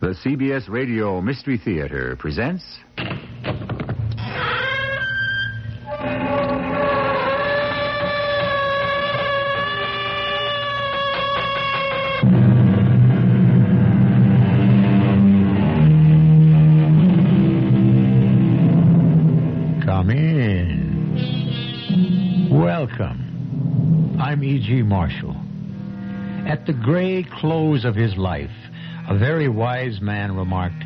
The CBS Radio Mystery Theater presents... Come in. Welcome. I'm E.G. Marshall. At the gray close of his life, a very wise man remarked,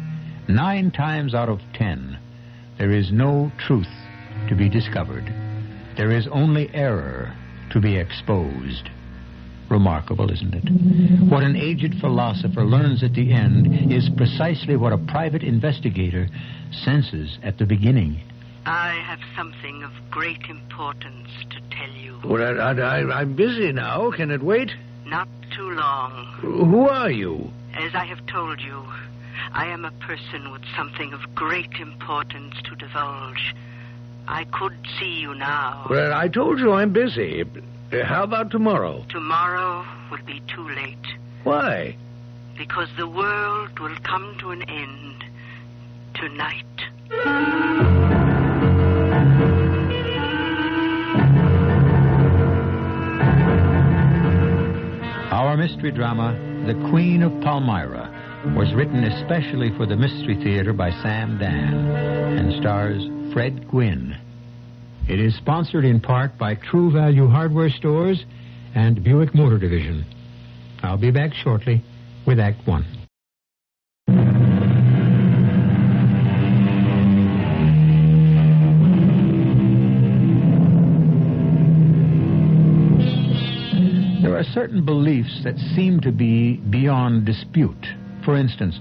9 times out of 10, there is no truth to be discovered. There is only error to be exposed. Remarkable, isn't it? What an aged philosopher learns at the end is precisely what a private investigator senses at the beginning. I have something of great importance to tell you. Well, I'm busy now. Can it wait? Not too long. Who are you? As I have told you, I am a person with something of great importance to divulge. I could see you now. Well, I told you I'm busy. How about tomorrow? Tomorrow will be too late. Why? Because the world will come to an end tonight. Our mystery drama, The Queen of Palmyra, was written especially for the Mystery Theater by Sam Dan and stars Fred Gwynne. It is sponsored in part by True Value Hardware Stores and Buick Motor Division. I'll be back shortly with Act One. There are certain beliefs that seem to be beyond dispute. For instance,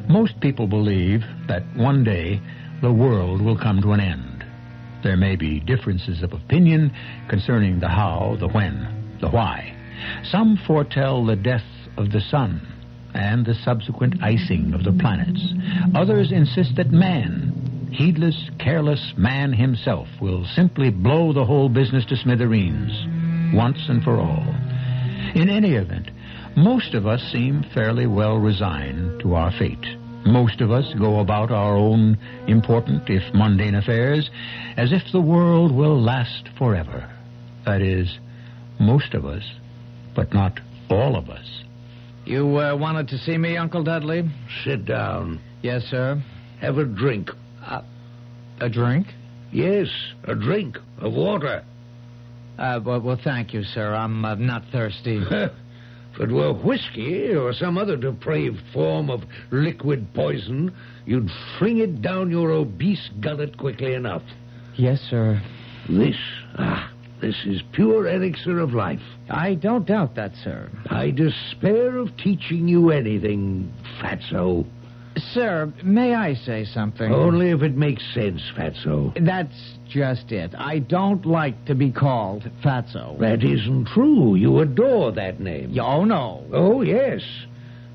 most people believe that one day the world will come to an end. There may be differences of opinion concerning the how, the when, the why. Some foretell the death of the sun and the subsequent icing of the planets. Others insist that man, heedless, careless man himself, will simply blow the whole business to smithereens, once and for all. In any event, most of us seem fairly well resigned to our fate. Most of us go about our own important, if mundane affairs, as if the world will last forever. That is, most of us, but not all of us. You wanted to see me, Uncle Dudley? Sit down. Yes, sir. Have a drink. A drink? Yes, a drink of water. Well, thank you, sir. I'm not thirsty. If it were whiskey or some other depraved form of liquid poison, you'd fling it down your obese gullet quickly enough. Yes, sir. This is pure elixir of life. I don't doubt that, sir. I despair of teaching you anything, Fatso. Sir, may I say something? Only if it makes sense, Fatso. That's just it. I don't like to be called Fatso. That isn't true. You adore that name. Oh, no. Oh, yes.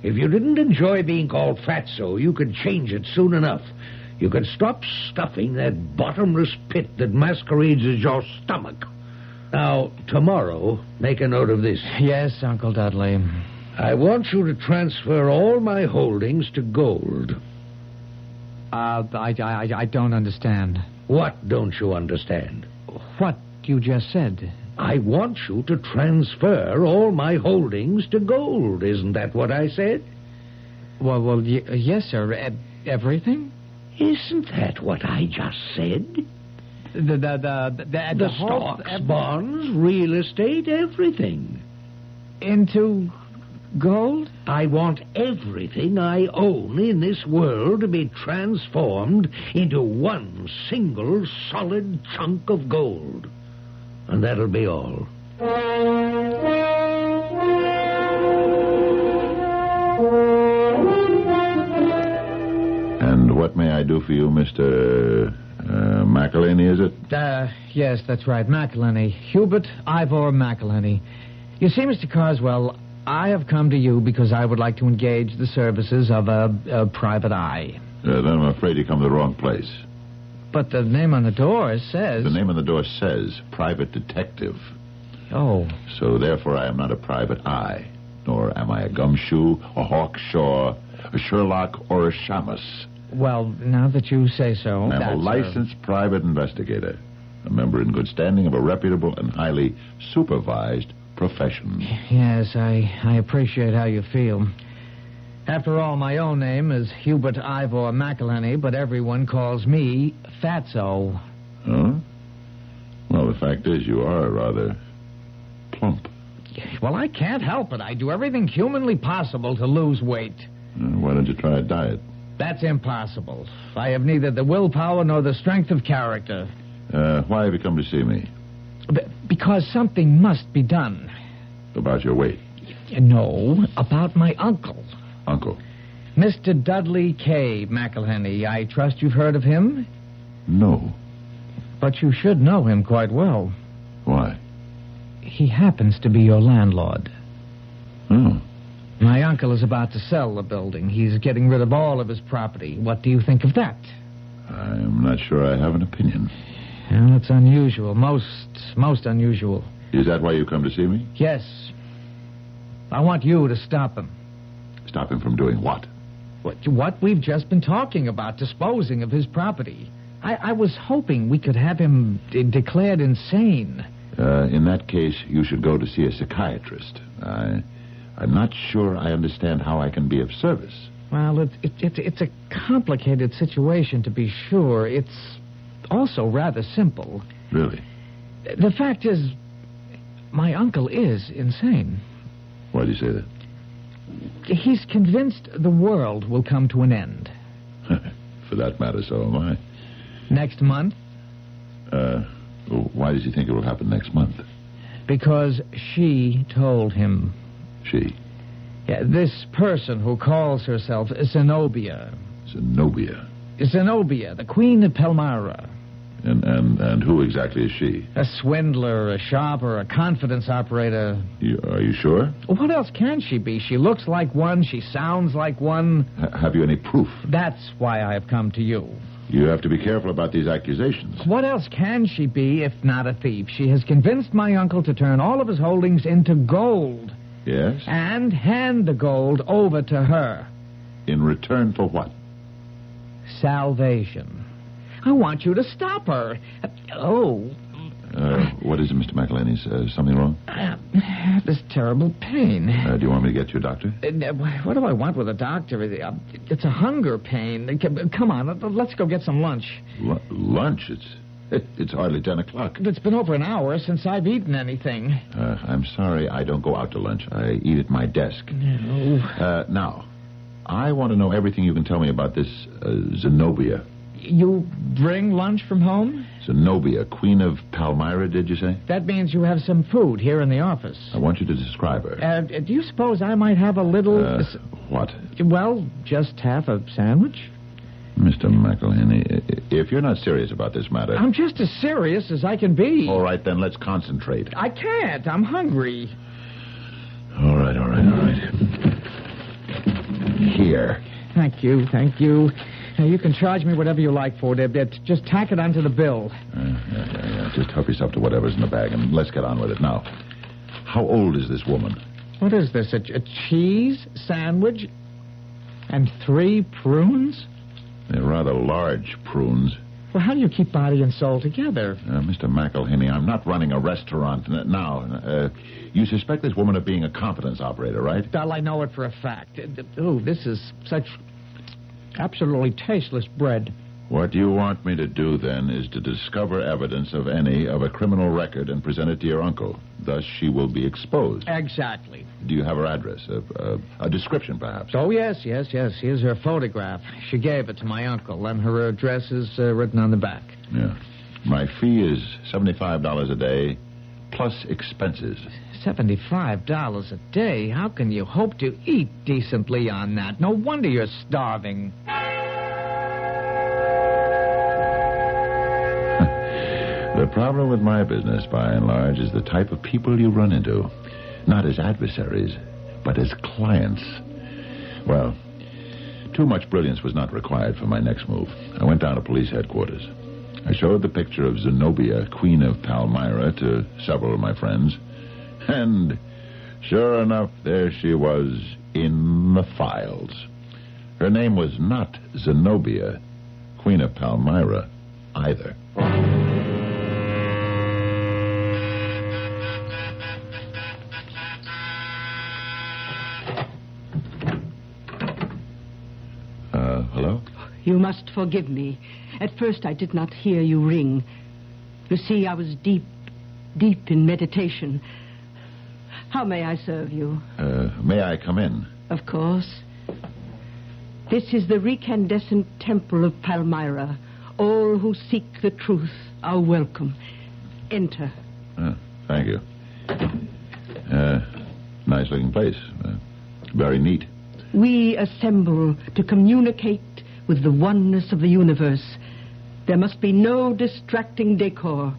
If you didn't enjoy being called Fatso, you could change it soon enough. You could stop stuffing that bottomless pit that masquerades as your stomach. Now, tomorrow, make a note of this. Yes, Uncle Dudley. I want you to transfer all my holdings to gold. I don't understand. What don't you understand? What you just said. I want you to transfer all my holdings to gold. Isn't that what I said? Well, yes, sir. Everything? Isn't that what I just said? The stocks, bonds, real estate, everything. Into gold? I want everything I own in this world to be transformed into one single solid chunk of gold. And that'll be all. And what may I do for you, Mr. McElhenney, is it? Yes, that's right, McElhenney. Hubert Ivor McElhenney. You see, Mr. Carswell, I have come to you because I would like to engage the services of a private eye. Then I'm afraid you come to the wrong place. But the name on the door says... The name on the door says private detective. Oh. So therefore I am not a private eye, nor am I a gumshoe, a hawkshaw, a Sherlock, or a Shamus. Well, now that you say so... I'm a licensed private investigator, a member in good standing of a reputable and highly supervised profession. Yes, I appreciate how you feel. After all, my own name is Hubert Ivor McElhenney, but everyone calls me Fatso. Huh? Well, the fact is, you are rather plump. Well, I can't help it. I do everything humanly possible to lose weight. Why don't you try a diet? That's impossible. I have neither the willpower nor the strength of character. Why have you come to see me? Because something must be done. About your weight? No, about my uncle. Uncle? Mr. Dudley K. McElhenney. I trust you've heard of him? No. But you should know him quite well. Why? He happens to be your landlord. Oh. My uncle is about to sell the building. He's getting rid of all of his property. What do you think of that? I'm not sure I have an opinion. Well, it's unusual. Most unusual. Is that why you come to see me? Yes. I want you to stop him. Stop him from doing what? What we've just been talking about, disposing of his property. I was hoping we could have him declared insane. In that case, you should go to see a psychiatrist. I'm not sure I understand how I can be of service. Well, it's a complicated situation, to be sure. It's also rather simple. Really? The fact is, my uncle is insane. Why do you say that? He's convinced the world will come to an end. For that matter, so am I. Next month? Why does he think it will happen next month? Because she told him. She? Yeah, this person who calls herself Zenobia. Zenobia? Zenobia, the queen of Palmyra. And who exactly is she? A swindler, a shopper, a confidence operator. Are you sure? What else can she be? She looks like one. She sounds like one. Have you any proof? That's why I have come to you. You have to be careful about these accusations. What else can she be if not a thief? She has convinced my uncle to turn all of his holdings into gold. Yes? And hand the gold over to her. In return for what? Salvation. I want you to stop her. What is it, Mr. McElhenney? Is something wrong? This terrible pain. Do you want me to get you a doctor? What do I want with a doctor? It's a hunger pain. Come on, let's go get some lunch. Lunch? It's hardly 10 o'clock. It's been over an hour since I've eaten anything. I'm sorry, I don't go out to lunch. I eat at my desk. No. Now, I want to know everything you can tell me about this Zenobia. You bring lunch from home? Zenobia, queen of Palmyra, did you say? That means you have some food here in the office. I want you to describe her. Do you suppose I might have a little... What? Well, just half a sandwich. Mr. McElhenney, if you're not serious about this matter... I'm just as serious as I can be. All right, then, let's concentrate. I can't. I'm hungry. All right. Here. Thank you. You can charge me whatever you like for it. Just tack it onto the bill. Yeah. Just help yourself to whatever's in the bag, and let's get on with it. Now, how old is this woman? What is this, a cheese sandwich and 3 prunes? They're rather large prunes. Well, how do you keep body and soul together? Mr. McElhenney, I'm not running a restaurant now. You suspect this woman of being a confidence operator, right? Well, I know it for a fact. This is such absolutely tasteless bread. What you want me to do, then, is to discover evidence of a criminal record and present it to your uncle. Thus, she will be exposed. Exactly. Do you have her address? A description, perhaps? Oh, yes. Here's her photograph. She gave it to my uncle, and her address is written on the back. Yeah. My fee is $75 a day, plus expenses. $75 a day? How can you hope to eat decently on that? No wonder you're starving. The problem with my business, by and large, is the type of people you run into. Not as adversaries, but as clients. Well, too much brilliance was not required for my next move. I went down to police headquarters. I showed the picture of Zenobia, queen of Palmyra, to several of my friends. And, sure enough, there she was in the files. Her name was not Zenobia, Queen of Palmyra, either. Hello? You must forgive me. At first I did not hear you ring. You see, I was deep in meditation. How may I serve you? May I come in? Of course. This is the recandescent temple of Palmyra. All who seek the truth are welcome. Enter. Thank you. Nice-looking place. Very neat. We assemble to communicate with the oneness of the universe. There must be no distracting decor.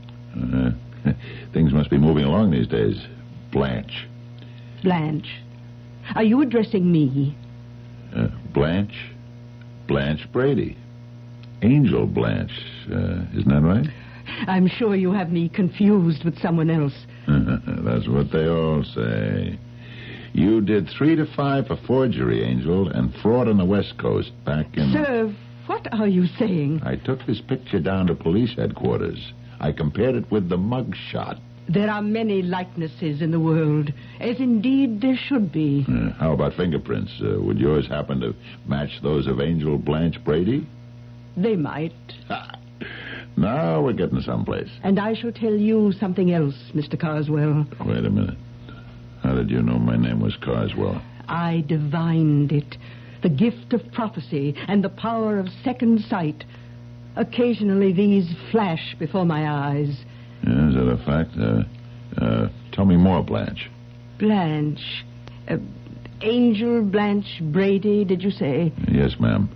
Things must be moving along these days. Blanche. Blanche. Are you addressing me? Blanche? Blanche Brady. Angel Blanche. Isn't that right? I'm sure you have me confused with someone else. That's what they all say. You did 3 to 5 for forgery, Angel, and fraud on the West Coast back in... Sir, what are you saying? I took this picture down to police headquarters. I compared it with the mug shot. There are many likenesses in the world, as indeed there should be. How about fingerprints? Would yours happen to match those of Angel Blanche Brady? They might. Now we're getting someplace. And I shall tell you something else, Mr. Carswell. Wait a minute. How did you know my name was Carswell? I divined it. The gift of prophecy and the power of second sight. Occasionally these flash before my eyes. Yeah, is that a fact? Tell me more, Blanche. Blanche. Angel Blanche Brady, did you say? Yes, ma'am.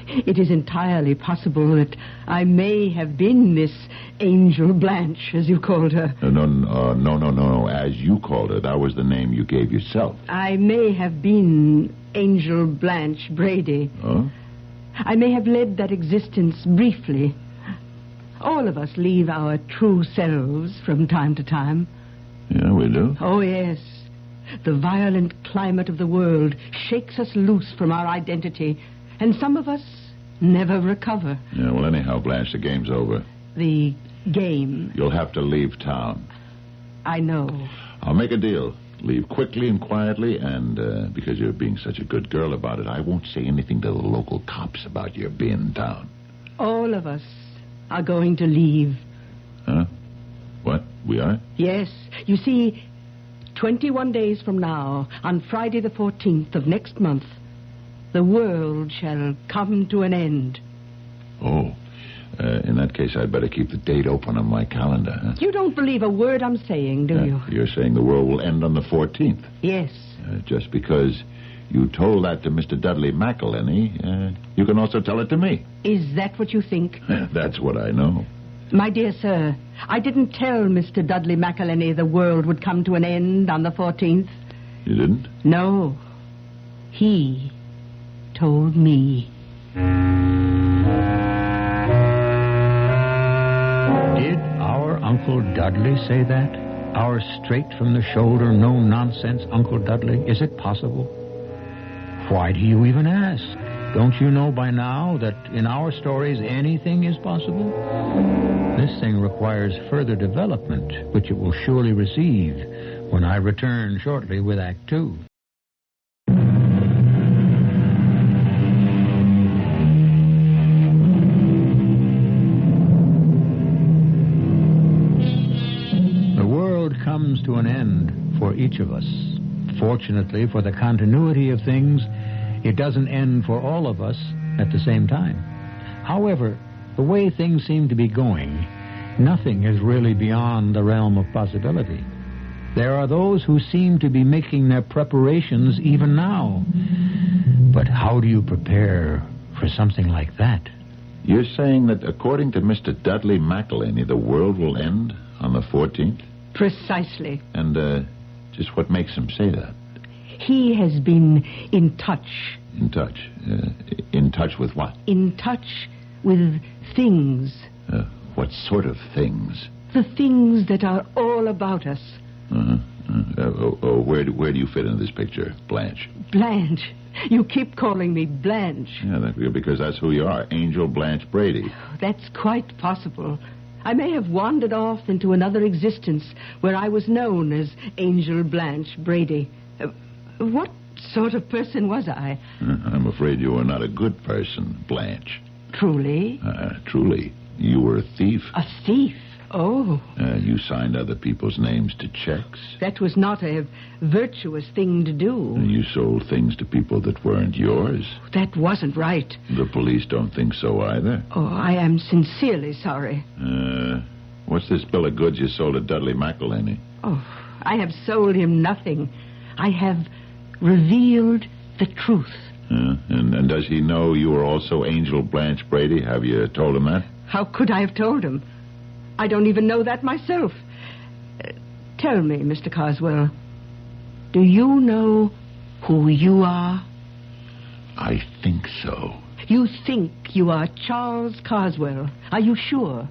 It is entirely possible that I may have been this Angel Blanche, as you called her. No. As you called her, that was the name you gave yourself. I may have been Angel Blanche Brady. Oh? I may have led that existence briefly. All of us leave our true selves from time to time. Yeah, we do. Oh, yes. The violent climate of the world shakes us loose from our identity, and some of us never recover. Yeah, well, anyhow, Blanche, the game's over. The game? You'll have to leave town. I know. I'll make a deal. Leave quickly and quietly, and because you're being such a good girl about it, I won't say anything to the local cops about your being in town. All of us are going to leave. Huh? What? We are? Yes. You see, 21 days from now, on Friday the 14th of next month, the world shall come to an end. Oh. In that case, I'd better keep the date open on my calendar. Huh? You don't believe a word I'm saying, do you? You're saying the world will end on the 14th? Yes. Just because you told that to Mr. Dudley McElhenney, you can also tell it to me. Is that what you think? That's what I know. My dear sir, I didn't tell Mr. Dudley McElhenney the world would come to an end on the 14th. You didn't? No. He told me. Did our Uncle Dudley say that? Our straight-from-the-shoulder, no-nonsense Uncle Dudley? Is it possible? Why do you even ask? Don't you know by now that in our stories anything is possible? This thing requires further development, which it will surely receive when I return shortly with Act 2. The world comes to an end for each of us. Fortunately, for the continuity of things, it doesn't end for all of us at the same time. However, the way things seem to be going, nothing is really beyond the realm of possibility. There are those who seem to be making their preparations even now. But how do you prepare for something like that? You're saying that according to Mr. Dudley McElhenney, the world will end on the 14th? Precisely. And just what makes him say that? He has been in touch. In touch? In touch with what? In touch with things. What sort of things? The things that are all about us. Where do you fit into this picture, Blanche? Blanche. You keep calling me Blanche. Yeah, because that's who you are, Angel Blanche Brady. That's quite possible. I may have wandered off into another existence where I was known as Angel Blanche Brady. What sort of person was I? I'm afraid you were not a good person, Blanche. Truly? Truly. You were a thief. A thief? Oh. You signed other people's names to checks. That was not a virtuous thing to do. You sold things to people that weren't yours. That wasn't right. The police don't think so either. Oh, I am sincerely sorry. What's this bill of goods you sold to Dudley McElhaney? Oh, I have sold him nothing. I have revealed the truth. And does he know you are also Angel Blanche Brady? Have you told him that? How could I have told him? I don't even know that myself. Tell me, Mr. Carswell, do you know who you are? I think so. You think you are Charles Carswell. Are you sure?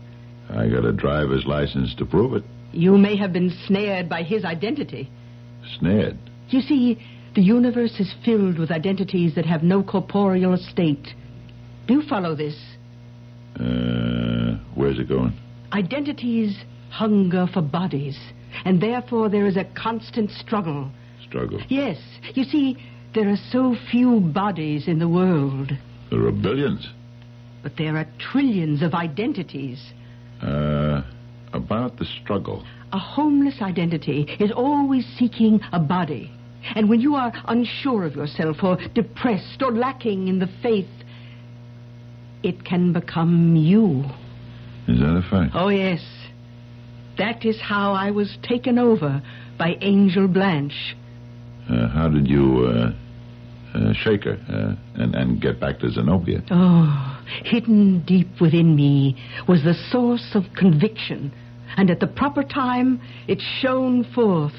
I got a driver's license to prove it. You may have been snared by his identity. Snared? You see, the universe is filled with identities that have no corporeal estate. Do you follow this? Where's it going? Identities hunger for bodies, and therefore there is a constant struggle. Struggle? Yes. You see, there are so few bodies in the world. There are billions. But there are trillions of identities. About the struggle. A homeless identity is always seeking a body. And when you are unsure of yourself or depressed or lacking in the faith, it can become you. Is that a fact? Oh, yes. That is how I was taken over by Angel Blanche. How did you shake her and get back to Zenobia? Oh, hidden deep within me was the source of conviction. And at the proper time, it shone forth,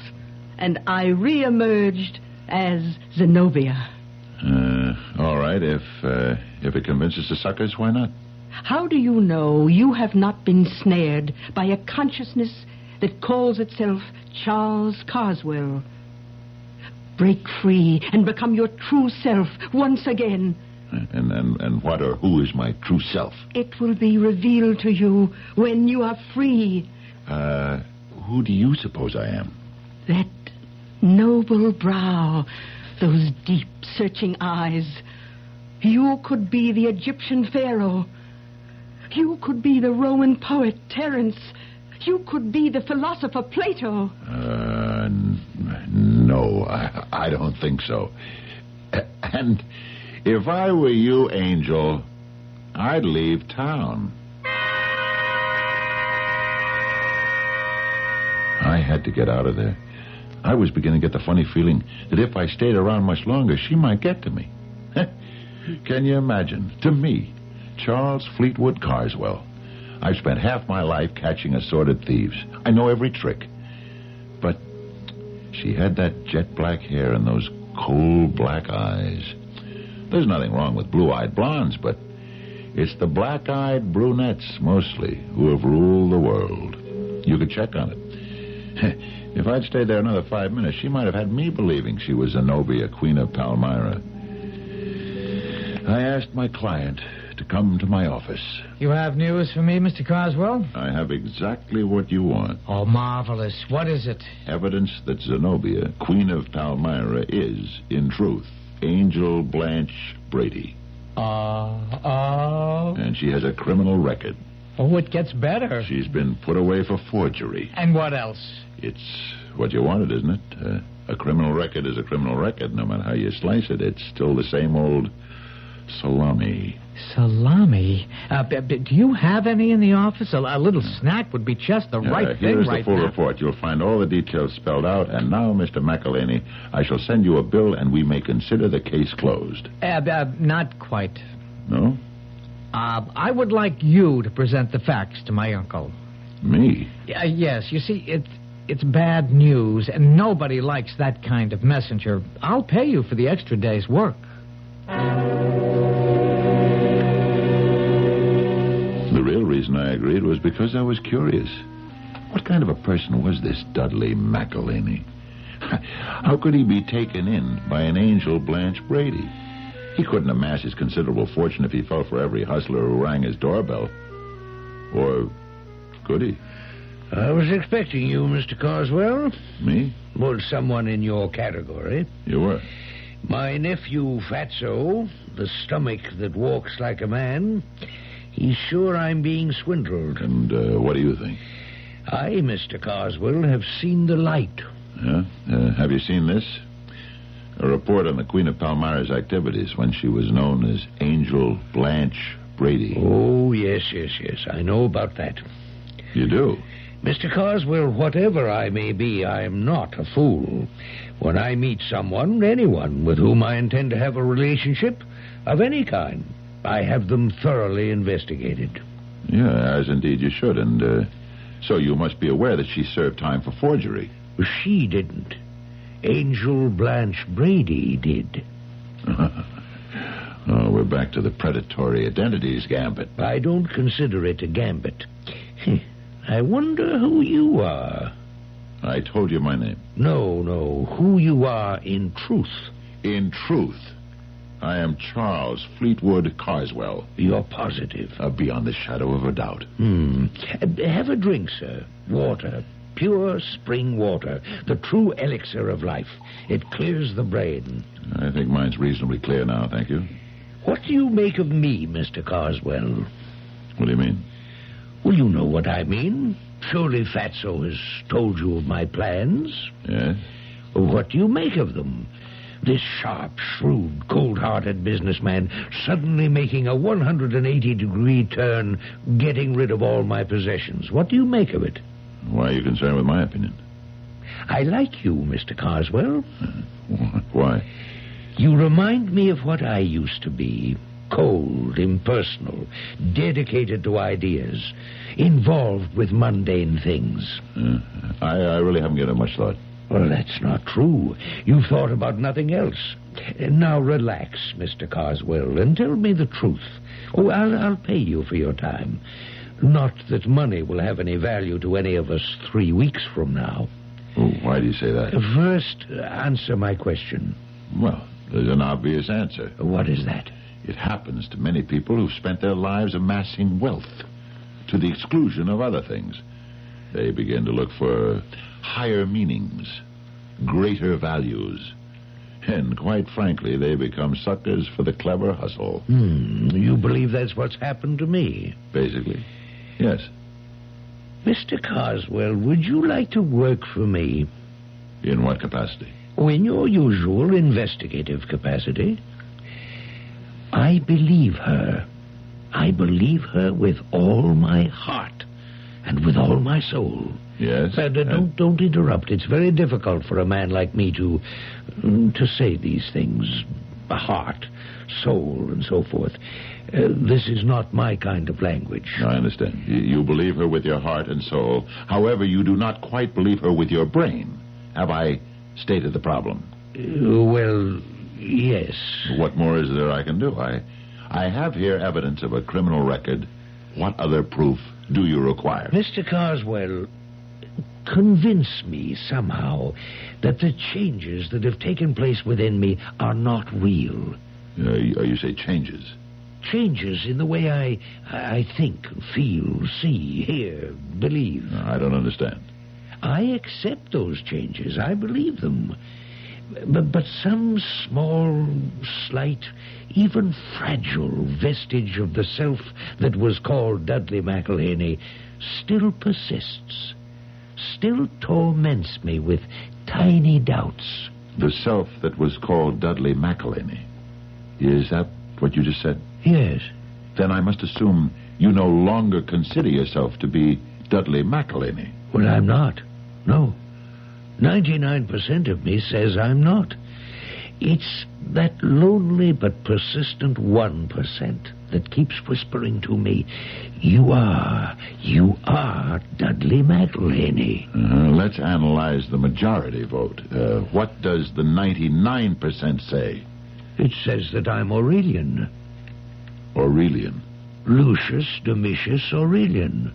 and I re-emerged as Zenobia. All right. If it convinces the suckers, why not? How do you know you have not been snared by a consciousness that calls itself Charles Carswell? Break free and become your true self once again. And what or who is my true self? It will be revealed to you when you are free. Who do you suppose I am? That noble brow, those deep, searching eyes. You could be the Egyptian pharaoh. You could be the Roman poet Terence. You could be the philosopher Plato. No, I don't think so. And if I were you, Angel, I'd leave town. I had to get out of there. I was beginning to get the funny feeling that if I stayed around much longer, she might get to me. Can you imagine? To me, Charles Fleetwood Carswell. I've spent half my life catching assorted thieves. I know every trick. But she had that jet black hair and those cool black eyes. There's nothing wrong with blue-eyed blondes, but it's the black-eyed brunettes, mostly, who have ruled the world. You could check on it. If I'd stayed there another 5 minutes, she might have had me believing she was Zenobia, Queen of Palmyra. I asked my client to come to my office. You have news for me, Mr. Carswell? I have exactly what you want. Oh, marvelous. What is it? Evidence that Zenobia, Queen of Palmyra, is, in truth, Angel Blanche Brady. And she has a criminal record. Oh, it gets better. She's been put away for forgery. And what else? It's what you wanted, isn't it? A criminal record is a criminal record, no matter how you slice it. It's still the same old salami. Salami? Do you have any in the office? A little snack would be just the right thing here's right the full now. report. You'll find all the details spelled out. And now, Mr. McElhaney, I shall send you a bill, and we may consider the case closed. Not quite. No? I would like you to present the facts to my uncle. Me? Yes, you see, it's bad news, and nobody likes that kind of messenger. I'll pay you for the extra day's work. The real reason I agreed was because I was curious. What kind of a person was this Dudley McElhaney? How could he be taken in by an Angel Blanche Brady? He couldn't amass his considerable fortune if he fell for every hustler who rang his doorbell. Or could he? I was expecting you, Mr. Carswell. Me? Well, someone in your category. You were? My nephew, Fatso, the stomach that walks like a man, he's sure I'm being swindled. And what do you think? I, Mr. Carswell, have seen the light. Yeah? Have you seen this? A report on the Queen of Palmyra's activities when she was known as Angel Blanche Brady. Oh, yes. I know about that. You do? Mr. Carswell, whatever I may be, I am not a fool. When I meet someone, anyone, with whom I intend to have a relationship of any kind, I have them thoroughly investigated. Yeah, as indeed you should. And so you must be aware that she served time for forgery. She didn't. Angel Blanche Brady did. Oh, we're back to the predatory identities gambit. I don't consider it a gambit. I wonder who you are. I told you my name. No, who you are in truth. In truth, I am Charles Fleetwood Carswell. You're positive? Beyond the shadow of a doubt. Have a drink, sir. Water. Pure spring water. The true elixir of life. It clears the brain. I think mine's reasonably clear now, thank you. What do you make of me, Mr. Carswell? What do you mean? Well, you know what I mean. Surely Fatso has told you of my plans. Yes? What do you make of them? This sharp, shrewd, cold-hearted businessman suddenly making a 180-degree turn, getting rid of all my possessions. What do you make of it? Why are you concerned with my opinion? I like you, Mr. Carswell. Why? You remind me of what I used to be. Cold, impersonal, dedicated to ideas, involved with mundane things. I really haven't given it much thought. Well, that's not true. You've thought about nothing else. Now relax, Mr. Carswell, and tell me the truth. Oh, I'll pay you for your time. Not that money will have any value to any of us 3 weeks from now. Oh, why do you say that? First, answer my question. Well, there's an obvious answer. What is that? It happens to many people who've spent their lives amassing wealth to the exclusion of other things. They begin to look for higher meanings, greater values, and quite frankly, they become suckers for the clever hustle. You believe that's what's happened to me? Basically, yes. Mr. Carswell, would you like to work for me? In what capacity? In your usual investigative capacity. I believe her. I believe her with all my heart and with all my soul. Yes? Don't interrupt. It's very difficult for a man like me to say these things. Heart, soul, and so forth. This is not my kind of language. I understand. You believe her with your heart and soul. However, you do not quite believe her with your brain. Have I stated the problem? Well, yes. What more is there I can do? I have here evidence of a criminal record. What other proof do you require? Mr. Carswell, convince me somehow that the changes that have taken place within me are not real. You say changes? Changes in the way I think, feel, see, hear, believe. No, I don't understand. I accept those changes. I believe them. But some small, slight, even fragile vestige of the self that was called Dudley McElhaney still persists, still torments me with tiny doubts. The self that was called Dudley McElhaney. Is that what you just said? Yes. Then I must assume you no longer consider yourself to be Dudley McElhaney. Well, I'm not. No. 99% of me says I'm not. It's that lonely but persistent 1% that keeps whispering to me, you are Dudley McElhaney. Let's analyze the majority vote. What does the 99% say? It says that I'm Aurelian. Aurelian? Lucius Domitius Aurelian,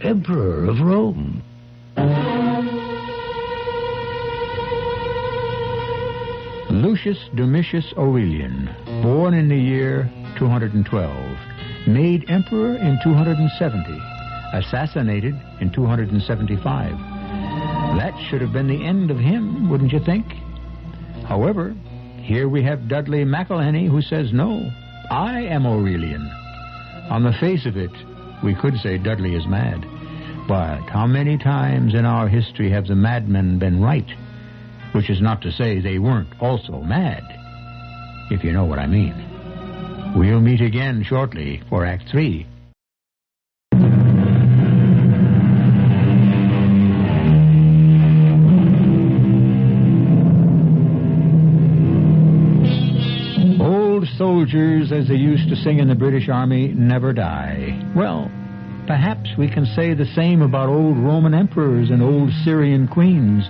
Emperor of Rome. Lucius Domitius Aurelian, born in the year 212, made emperor in 270, assassinated in 275. That should have been the end of him, wouldn't you think? However, here we have Dudley McElhenney, who says, no, I am Aurelian. On the face of it, we could say Dudley is mad. But how many times in our history have the madmen been right? Which is not to say they weren't also mad, if you know what I mean. We'll meet again shortly for Act 3. Old soldiers, as they used to sing in the British Army, never die. Well, perhaps we can say the same about old Roman emperors and old Syrian queens.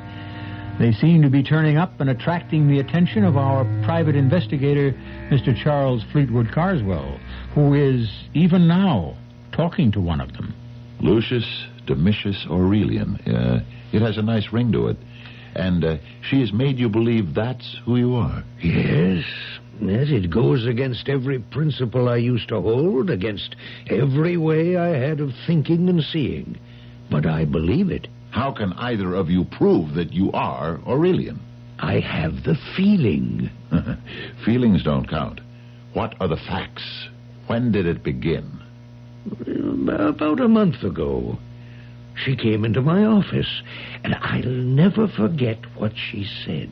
They seem to be turning up and attracting the attention of our private investigator, Mr. Charles Fleetwood Carswell, who is, even now, talking to one of them. Lucius Domitius Aurelian. It has a nice ring to it. And she has made you believe that's who you are. Yes, it goes against every principle I used to hold, against every way I had of thinking and seeing. But I believe it. How can either of you prove that you are Aurelian? I have the feeling. Feelings don't count. What are the facts? When did it begin? About a month ago. She came into my office, and I'll never forget what she said.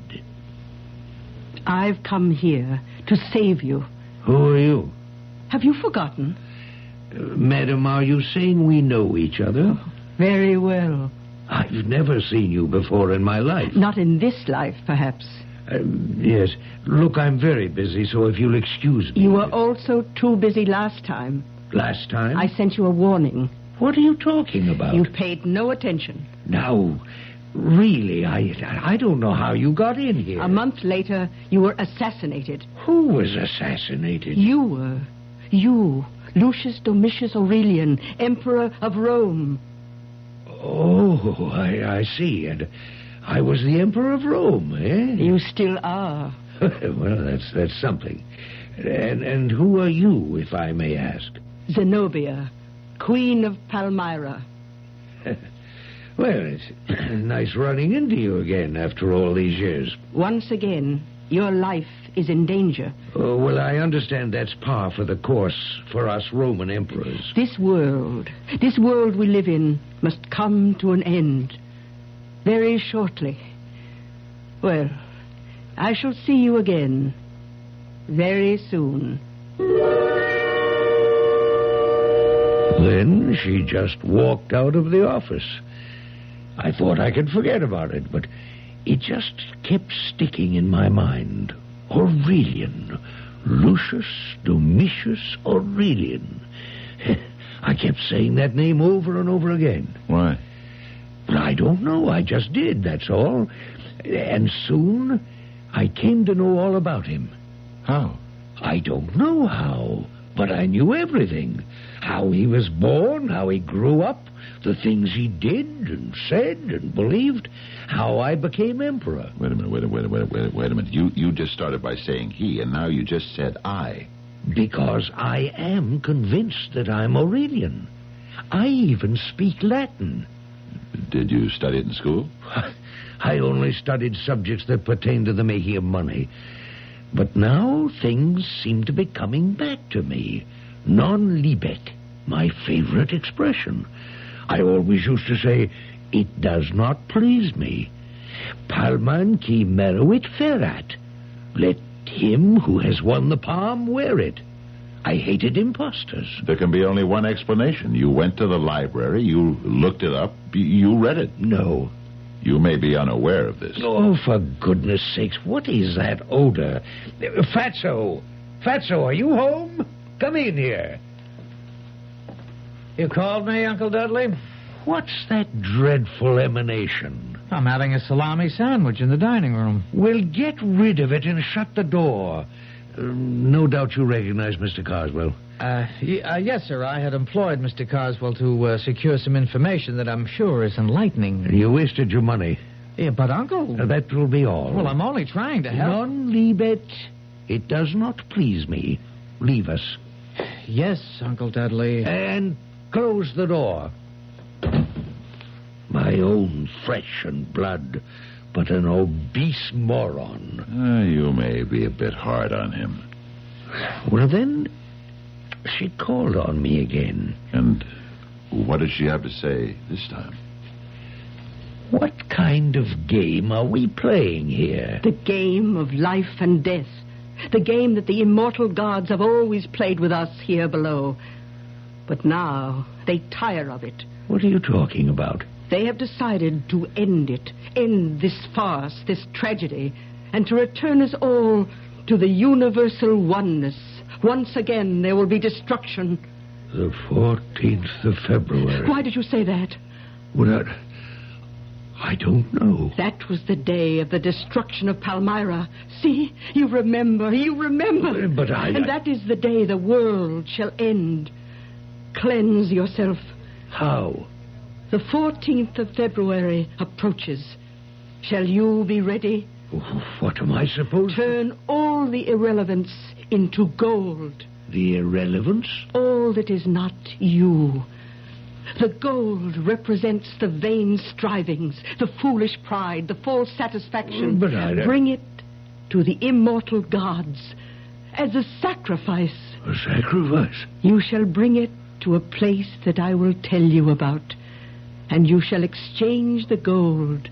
I've come here to save you. Who are you? Have you forgotten? Madam, are you saying we know each other? Oh, very well. I've never seen you before in my life. Not in this life, perhaps. Yes. Look, I'm very busy, so if you'll excuse me. You were also too busy last time. Last time? I sent you a warning. What are you talking about? You paid no attention. Now, really, I don't know how you got in here. A month later, you were assassinated. Who was assassinated? You were. You, Lucius Domitius Aurelian, Emperor of Rome. Oh, I see. And I was the Emperor of Rome, eh? You still are. Well, that's something. And who are you, if I may ask? Zenobia, Queen of Palmyra. Well, it's nice running into you again after all these years. Once again, your life is in danger. Oh, well, I understand that's par for the course for us Roman emperors. This world we live in must come to an end very shortly. Well, I shall see you again very soon. Then she just walked out of the office. I thought I could forget about it, but it just kept sticking in my mind. Aurelian. Lucius Domitius Aurelian. I kept saying that name over and over again. Why? Well, I don't know. I just did, that's all. And soon I came to know all about him. How? I don't know how, but I knew everything. How he was born, how he grew up, the things he did and said and believed, how I became emperor. Wait a minute. You just started by saying he, and now you just said I. Because I am convinced that I'm Aurelian. I even speak Latin. Did you study it in school? I only studied subjects that pertain to the making of money. But now things seem to be coming back to me. Non libet, my favorite expression. I always used to say, it does not please me. Palman qui meruit ferat. Let him who has won the palm wear it. I hated impostors. There can be only one explanation. You went to the library, you looked it up, you read it. No. You may be unaware of this. Oh, for goodness sakes, what is that odor? Fatso, are you home? Come in here. You called me, Uncle Dudley? What's that dreadful emanation? I'm having a salami sandwich in the dining room. Well, get rid of it and shut the door. No doubt you recognize Mr. Carswell. Yes, sir. I had employed Mr. Carswell to secure some information that I'm sure is enlightening. You wasted your money. Yeah, but, Uncle... That will be all. Well, I'm only trying to help. Non-libet. It does not please me. Leave us. Yes, Uncle Dudley. And close the door. My own flesh and blood, but an obese moron. You may be a bit hard on him. Well, then, she called on me again. And what did she have to say this time? What kind of game are we playing here? The game of life and death. The game that the immortal gods have always played with us here below. But now they tire of it. What are you talking about? They have decided to end it, end this farce, this tragedy, and to return us all to the universal oneness. Once again, there will be destruction. The 14th of February. Why did you say that? Well, I don't know. That was the day of the destruction of Palmyra. See, you remember. But And that is the day the world shall end. Cleanse yourself. How? The 14th of February approaches. Shall you be ready? What am I supposed to... Turn all the irrelevance into gold. The irrelevance? All that is not you. The gold represents the vain strivings, the foolish pride, the false satisfaction. But I don't... Bring it to the immortal gods as a sacrifice. A sacrifice? You shall bring it to a place that I will tell you about, and you shall exchange the gold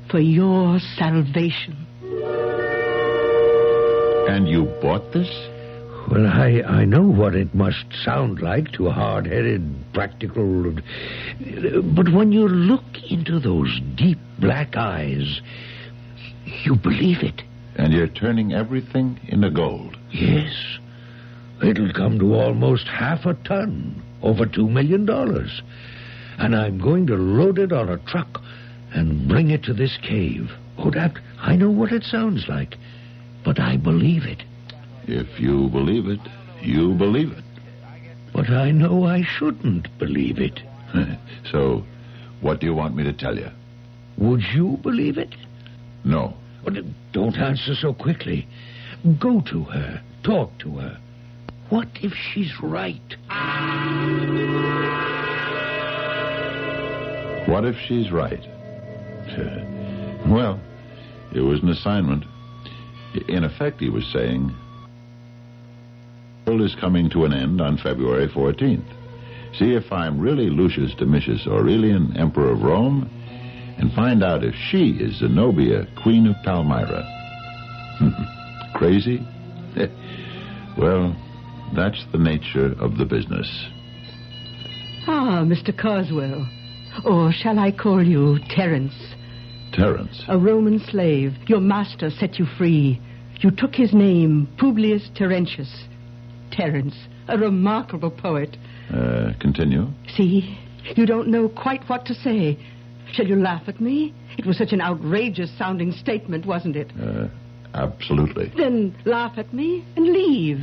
for your salvation. And you bought this? Well, I know what it must sound like to a hard-headed, practical... But when you look into those deep black eyes, you believe it. And you're turning everything into gold? Yes. It'll come to almost half a ton, over $2 million. And I'm going to load it on a truck and bring it to this cave. Oh, that... I know what it sounds like, but I believe it. If you believe it, you believe it. But I know I shouldn't believe it. So, what do you want me to tell you? Would you believe it? No. Well, don't answer so quickly. Go to her. Talk to her. What if she's right? What if she's right? Well, it was an assignment. In effect, he was saying... The world is coming to an end on February 14th. See if I'm really Lucius Domitius Aurelian, Emperor of Rome, and find out if she is Zenobia, Queen of Palmyra. Crazy? Well, that's the nature of the business. Ah, Mr. Carswell. Or shall I call you Terence? Terence? A Roman slave. Your master set you free. You took his name, Publius Terentius. Terence, a remarkable poet. Continue. See, you don't know quite what to say. Shall you laugh at me? It was such an outrageous-sounding statement, wasn't it? Absolutely. Then laugh at me and leave.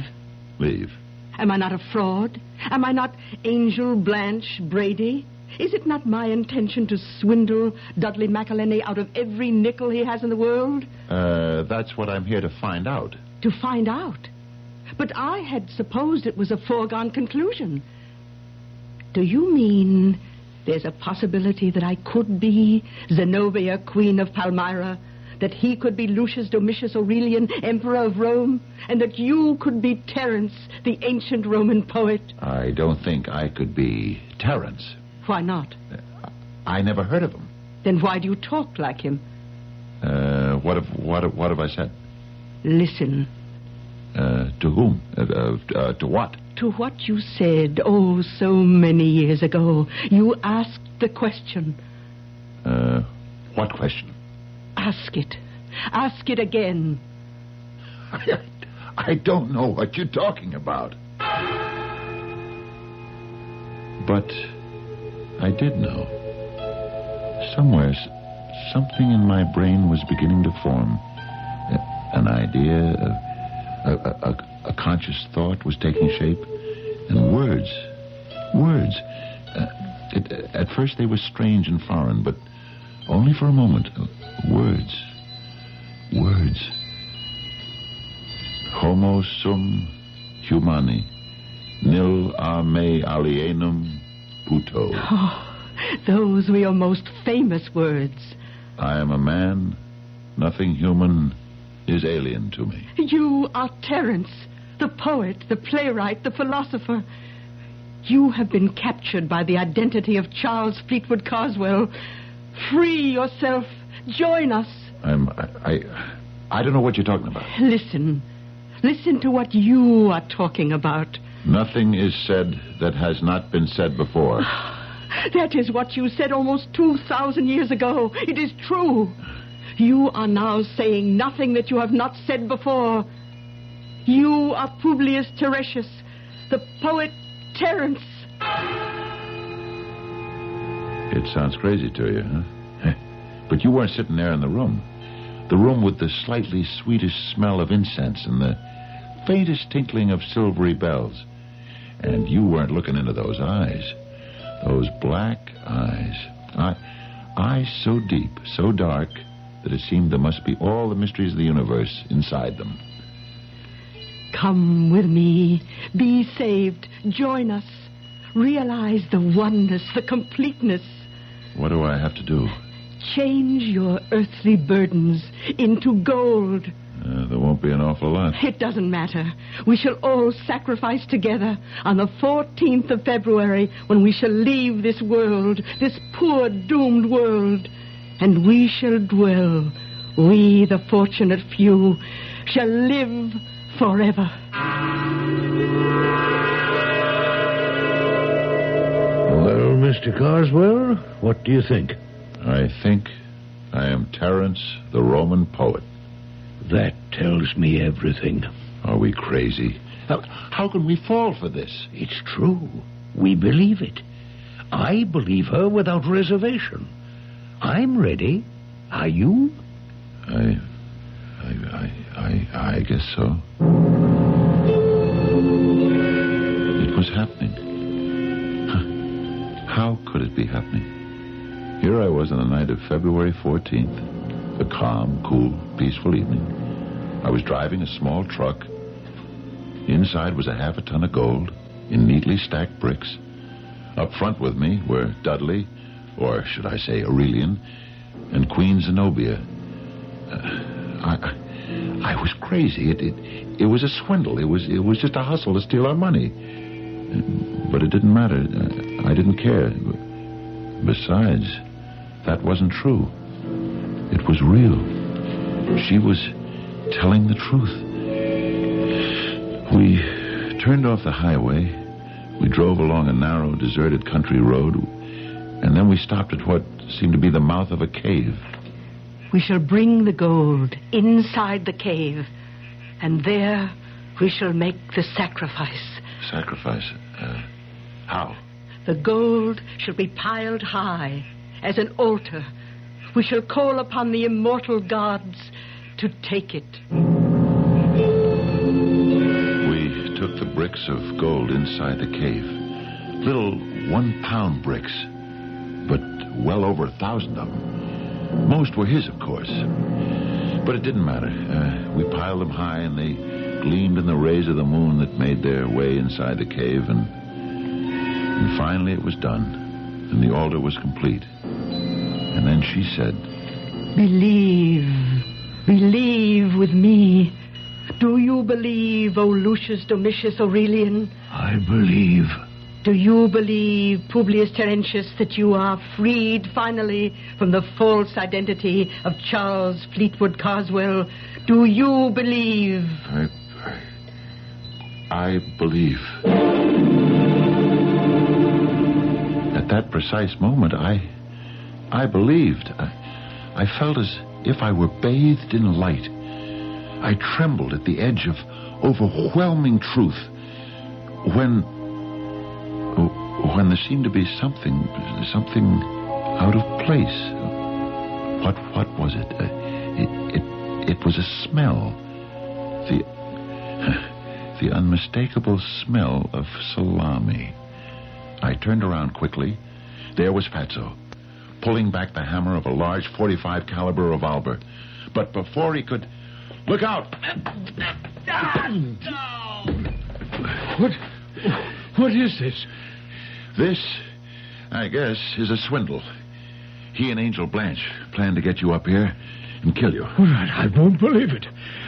Leave. Am I not a fraud? Am I not Angel Blanche Brady? Is it not my intention to swindle Dudley McElhenney out of every nickel he has in the world? That's what I'm here to find out. To find out? But I had supposed it was a foregone conclusion. Do you mean there's a possibility that I could be Zenobia, Queen of Palmyra, that he could be Lucius Domitius Aurelian, Emperor of Rome, and that you could be Terence, the ancient Roman poet? I don't think I could be Terence. Why not? I never heard of him. Then why do you talk like him? What have I said? Listen. To whom? To what? To what you said, oh, so many years ago. You asked the question. What question? Ask it. Ask it again. I don't know what you're talking about. But I did know. Somewhere, something in my brain was beginning to form. An idea, a conscious thought was taking shape. And words. At first they were strange and foreign, but Only for a moment. Words. Words. Homo sum humani. Nil a me alienum puto. Oh, those were your most famous words. I am a man. Nothing human is alien to me. You are Terence, the poet, the playwright, the philosopher. You have been captured by the identity of Charles Fleetwood Carswell. Free yourself. Join us. I don't know what you're talking about. Listen. Listen to what you are talking about. Nothing is said that has not been said before. That is what you said almost 2,000 years ago. It is true. You are now saying nothing that you have not said before. You are Publius Terentius, the poet Terence. It sounds crazy to you, huh? But you weren't sitting there in the room. The room with the slightly sweetish smell of incense and the faintest tinkling of silvery bells. And you weren't looking into those eyes. Those black eyes. Eyes so deep, so dark, that it seemed there must be all the mysteries of the universe inside them. Come with me. Be saved. Join us. Realize the oneness, the completeness. What do I have to do? Change your earthly burdens into gold. There won't be an awful lot. It doesn't matter. We shall all sacrifice together on the 14th of February when we shall leave this world, this poor doomed world. And we shall dwell, we the fortunate few, shall live forever. Well, Mr. Carswell, what do you think? I think I am Terence, the Roman poet. That tells me everything. Are we crazy? How can we fall for this? It's true. We believe it. I believe her without reservation. I'm ready. Are you? I guess so. It was happening. How could it be happening? Here I was on the night of February 14th. A calm, cool, peaceful evening. I was driving a small truck. Inside was a half a ton of gold in neatly stacked bricks. Up front with me were Dudley, or should I say Aurelian, and Queen Zenobia. I was crazy. It was a swindle. It was just a hustle to steal our money. But it didn't matter. I didn't care. Besides, that wasn't true. It was real. She was telling the truth. We turned off the highway. We drove along a narrow, deserted country road, and then we stopped at what seemed to be the mouth of a cave. We shall bring the gold inside the cave, and there we shall make the sacrifice. Sacrifice? How? The gold shall be piled high as an altar. We shall call upon the immortal gods to take it. We took the bricks of gold inside the cave. Little 1-pound bricks, but well over 1,000 of them. Most were his, of course. But it didn't matter. We piled them high, and they gleamed in the rays of the moon that made their way inside the cave, and finally it was done, and the altar was complete. And then she said, Believe with me. Do you believe, O Lucius Domitius Aurelian? I believe. Do you believe, Publius Terentius, that you are freed finally from the false identity of Charles Fleetwood Carswell? Do you believe? I believe. At that precise moment, I believed. I felt as if I were bathed in light. I trembled at the edge of overwhelming truth when there seemed to be something out of place. What was it? It was a smell. The unmistakable smell of salami. I turned around quickly. There was Fatso, pulling back the hammer of a large .45 caliber revolver. But before he could... Look out! What is this? This, I guess, is a swindle. He and Angel Blanche plan to get you up here and kill you. I won't believe it.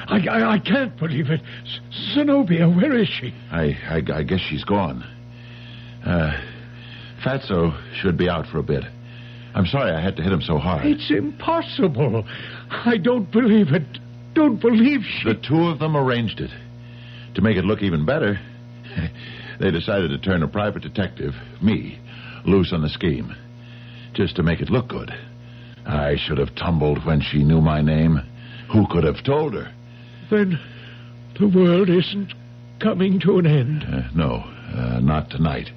I can't believe it. Zenobia, where is she? I guess she's gone. Fatso should be out for a bit. I'm sorry I had to hit him so hard. It's impossible. I don't believe it. Don't believe she... The two of them arranged it. To make it look even better, they decided to turn a private detective, me, loose on the scheme. Just to make it look good. I should have tumbled when she knew my name. Who could have told her? Then the world isn't coming to an end. No, not tonight.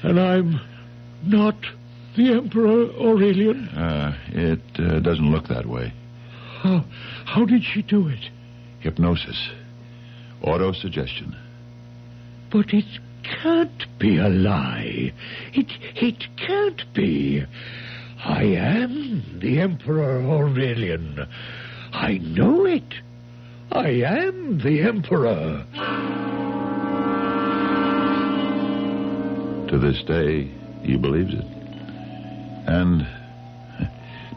And I'm not the Emperor Aurelian? It doesn't look that way. How did she do it? Hypnosis. Autosuggestion. But it can't be a lie. It can't be. I am the Emperor Aurelian. I know it. I am the Emperor. To this day, he believes it. And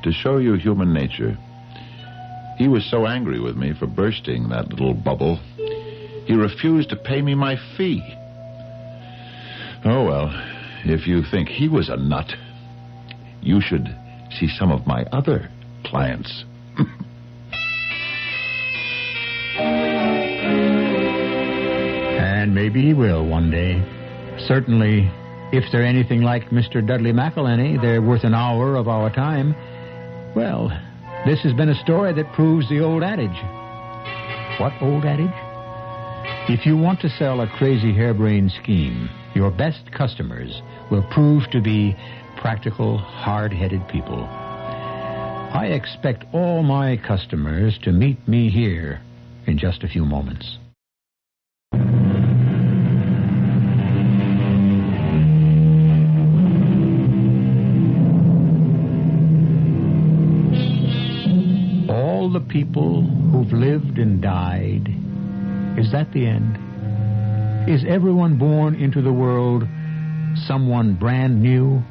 to show you human nature, he was so angry with me for bursting that little bubble, he refused to pay me my fee. Oh, well, if you think he was a nut, you should see some of my other clients. And maybe he will one day. Certainly, if they're anything like Mr. Dudley McElhenney, they're worth an hour of our time. Well, this has been a story that proves the old adage. What old adage? If you want to sell a crazy harebrained scheme, your best customers will prove to be practical, hard-headed people. I expect all my customers to meet me here in just a few moments. All the people who've lived and died, is that the end? Is everyone born into the world someone brand new?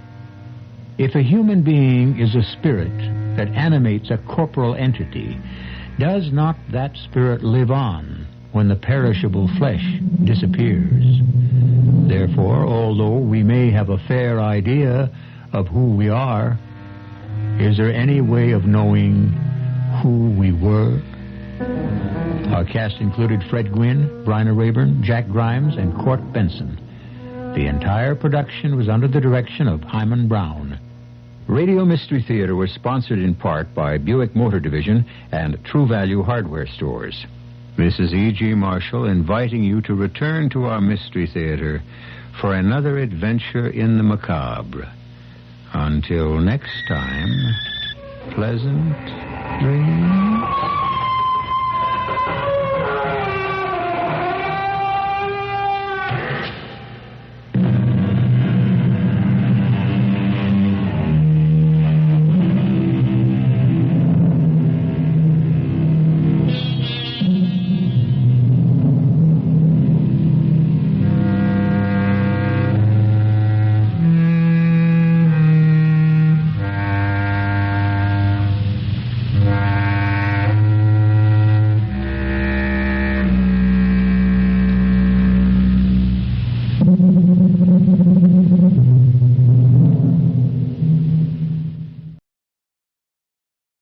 If a human being is a spirit that animates a corporal entity, does not that spirit live on when the perishable flesh disappears? Therefore, although we may have a fair idea of who we are, is there any way of knowing who we were? Our cast included Fred Gwynne, Bryna Rayburn, Jack Grimes, and Court Benson. The entire production was under the direction of Himan Brown. Radio Mystery Theater was sponsored in part by Buick Motor Division and True Value Hardware Stores. This is E.G. Marshall inviting you to return to our Mystery Theater for another adventure in the macabre. Until next time, pleasant dreams.